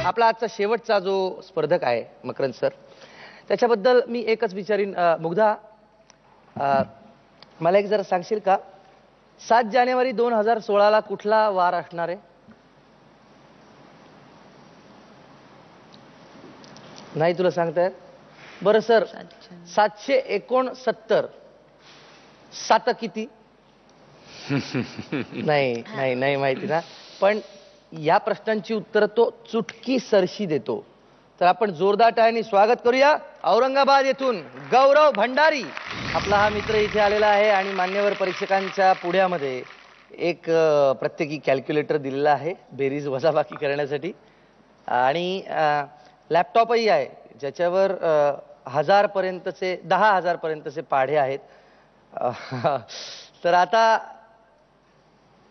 आपला आजचा शेवटचा जो स्पर्धक आहे मकरंद सर, त्याच्याबद्दल मी एकच विचारीन. मुग्धा, मला एक जरा सांगशील का, 7 जानेवारी 2016 कुठला वार असणार आहे? नाही तुला सांगताय? बरं सर, 769 सात किती? नाही नाही नाही माहिती ना, पण या प्रश्नांची उत्तर तो चुटकी सरशी देतो. तर आपण जोरदार टाळ्यांनी स्वागत करूया औरंगाबाद येथून गौरव भंडारी. आपला हा मित्र इथे आलेला आहे आणि मान्यवर परीक्षकांच्या पुढ्यामध्ये एक प्रत्येकी कॅल्क्युलेटर दिलेला आहे बेरीज वजाबाकी करण्यासाठी, आणि लॅपटॉपही आहे ज्याच्यावर 1000 पर्यंतचे 10,000 पर्यंतचे पाढे आहेत. तर आता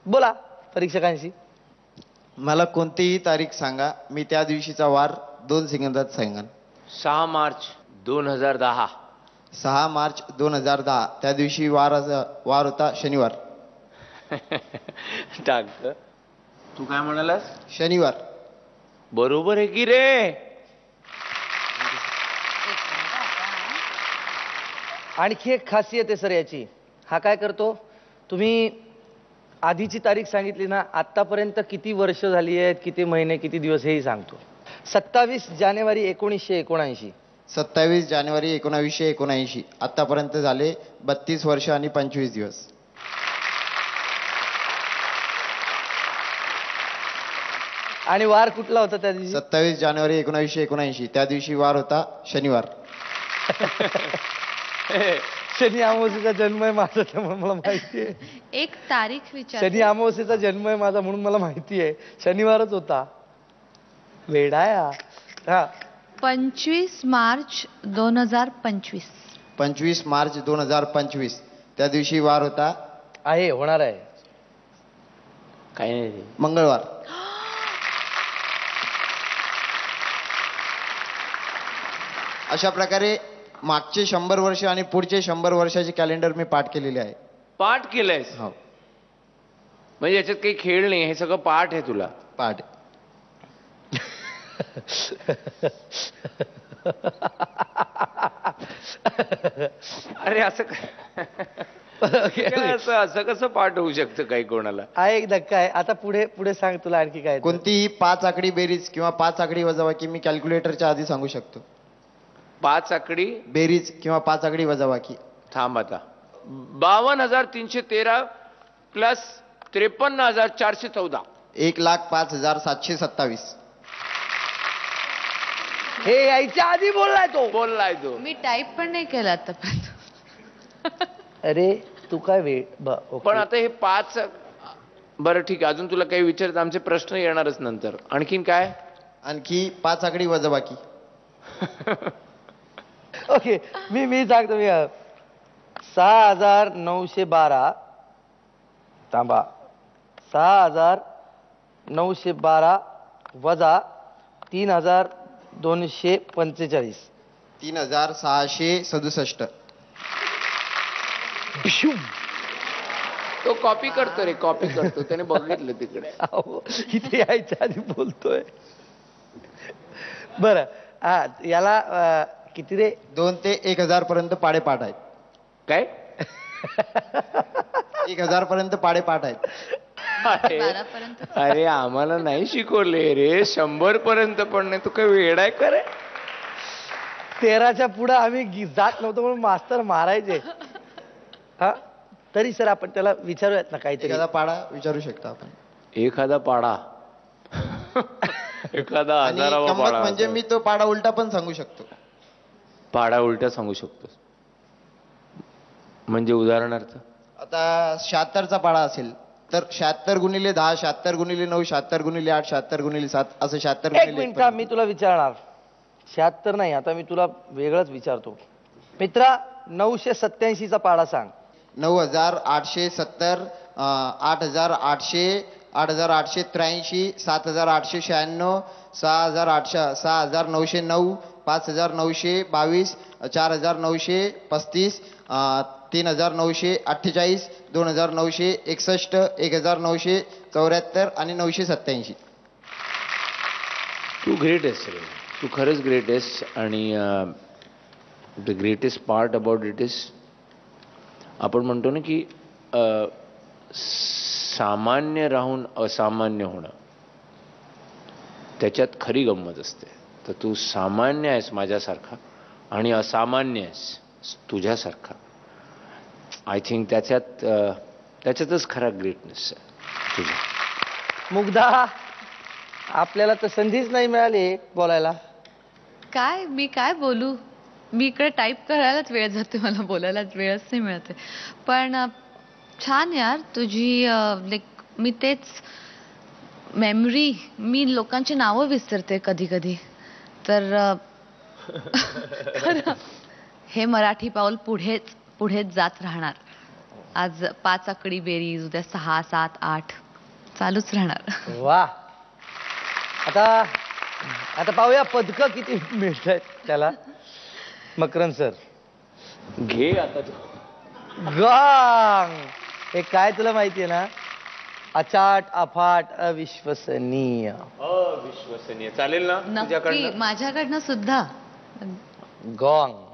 बोला परीक्षकांशी. मला कोणतीही तारीख सांगा, मी त्या दिवशीचा वार 2 सेकंदात सांगेन. 6 मार्च 2010. 6 मार्च 2010 त्या दिवशी वार होता शनिवार. टाक. तू काय म्हणालास? शनिवार. बरोबर आहे की रे? आणखी एक खासियत आहे सर याची. हा काय करतो, तुम्ही आधीची तारीख सांगितली ना, आतापर्यंत किती वर्ष झाली आहेत, किती महिने, किती दिवस हेही सांगतो. 27 जानेवारी 1979. 27 जानेवारी 1979 आतापर्यंत झाले 32 वर्ष आणि 25 दिवस. आणि वार कुठला होता त्या दिवशी? 27 जानेवारी 1979 त्या दिवशी वार होता शनिवार. शनी अमावस्येचा जन्म आहे माझा, त्यामुळे मला माहिती आहे. एक तारीख विचार. शनी अमावस्येचा जन्म आहे माझा म्हणून मला माहिती आहे शनिवारच होता. वेडाया. हा, 25 मार्च 2025. 25 मार्च 2025 त्या दिवशी वार होता आहे, होणार आहे. काही नाही. मंगळवार. अशा प्रकारे मागचे 100 वर्ष आणि पुढचे 100 वर्षाचे कॅलेंडर मी पाठ केलेले आहे. पाठ केलंयस? हो, म्हणजे याच्यात काही खेळ नाही, हे सगळं पाठ आहे तुला? पाठ. अरे असं असं कसं पाठ होऊ शकतं काही कोणाला? हा एक धक्का आहे. आता पुढे पुढे सांग, तुला आणखी काय? कोणतीही 5 आकडी बेरीज किंवा 5 आकडी वजाबाकी मी कॅल्क्युलेटरच्या आधी सांगू शकतो. 5 आकडी बेरीज किंवा 5 आकडी वजाबाकी. थांब आता. 52,313 प्लस 53,414. 1,05,727. हे यायच्या आधी बोललाय तो. बोललाय तो. मी टाईप पण नाही केलं आतापर्यंत. अरे तू काय पण आता हे 5. बरं ठीक आहे, अजून तुला काही विचारत? आमचे प्रश्न येणारच नंतर. आणखीन काय? आणखी 5 आकडी वजाबाकी. ओके, मी सांगतो. 6,912. थांबा. 6,912 वजा 3,245. 3,667. तो कॉपी करतो रे, कॉपी करतो. त्याने बघितलं तिकडे. इथे यायच्या आधी बोलतोय. बरं, याला किती रे? 2 ते 1,000 पर्यंत पाडे पाठ आहेत. काय? 1,000 पर्यंत पाडे पाठ आहेत. अरे आम्हाला नाही शिकवले रे 100 पर्यंत पण नाही. तू काय वेडाय करे? 13च्या पुढे आम्ही जात नव्हतो म्हणून मास्तर मारायचे. हा, तरी सर आपण त्याला विचारूयात ना काहीतरी. एखादा पाडा विचारू शकता आपण. एखादा पाडा. एखादा आणि 1000वा गंमत पाडा. म्हणजे मी तो पाडा उलटा पण सांगू शकतो. पाडा उलटा सांगू शकतो म्हणजे? उदाहरणार्थ आता 76चा पाडा असेल तर 76 गुणिले 10, 76 गुणिले 9, 76 गुणिले 8, 76 गुणिले 7 असं 76 एक मिनिट थांब, मी तुला विचारणार. 76 नाही, आता मी तुला वेगळंच विचारतो. मित्रा, 987चा पाडा सांग. 9,870, 8,800, 8,883, 7,896, 6,909, 5,922, 4,935, 3,948, 2,961, 1,974 आणि 987. तू ग्रेट आहेस रे, तू खरंच ग्रेट आहेस. आणि the greatest part about it is, आपण म्हणतो ना की सामान्य राहून असामान्य होणं, त्याच्यात खरी गंमत असते. तर तू सामान्य आहेस माझ्यासारखा आणि असामान्य आहेस तुझ्यासारखा. आय थिंक त्याच्यातच खरा ग्रेटनेस आहे तुझा. मुग्धा, आपल्याला तर संधीच नाही मिळाली बोलायला. काय मी काय बोलू, मी इकडे टाईप करायलाच वेळ जाते, मला बोलायलाच वेळच नाही मिळते. पण छान यार तुझी लाईक मी तेच मेमरी, मी लोकांची नावं विसरते कधी कधी. तर खरं, हे मराठी पाऊल पुढेच जात राहणार. आज 5 आकडी बेरीज, उद्या 6, 7, 8 चालूच राहणार. वा. आता पाहूया पदकं किती मिळत आहेत त्याला. मकरंद सर, घे आता तू. गॉंग. हे काय तुला माहितीये ना, अचाट अफाट अविश्वसनीय. अविश्वसनीय. चालेल ना नक्की तुझ्याकडनं? माझ्याकडनं सुद्धा. गॉंग.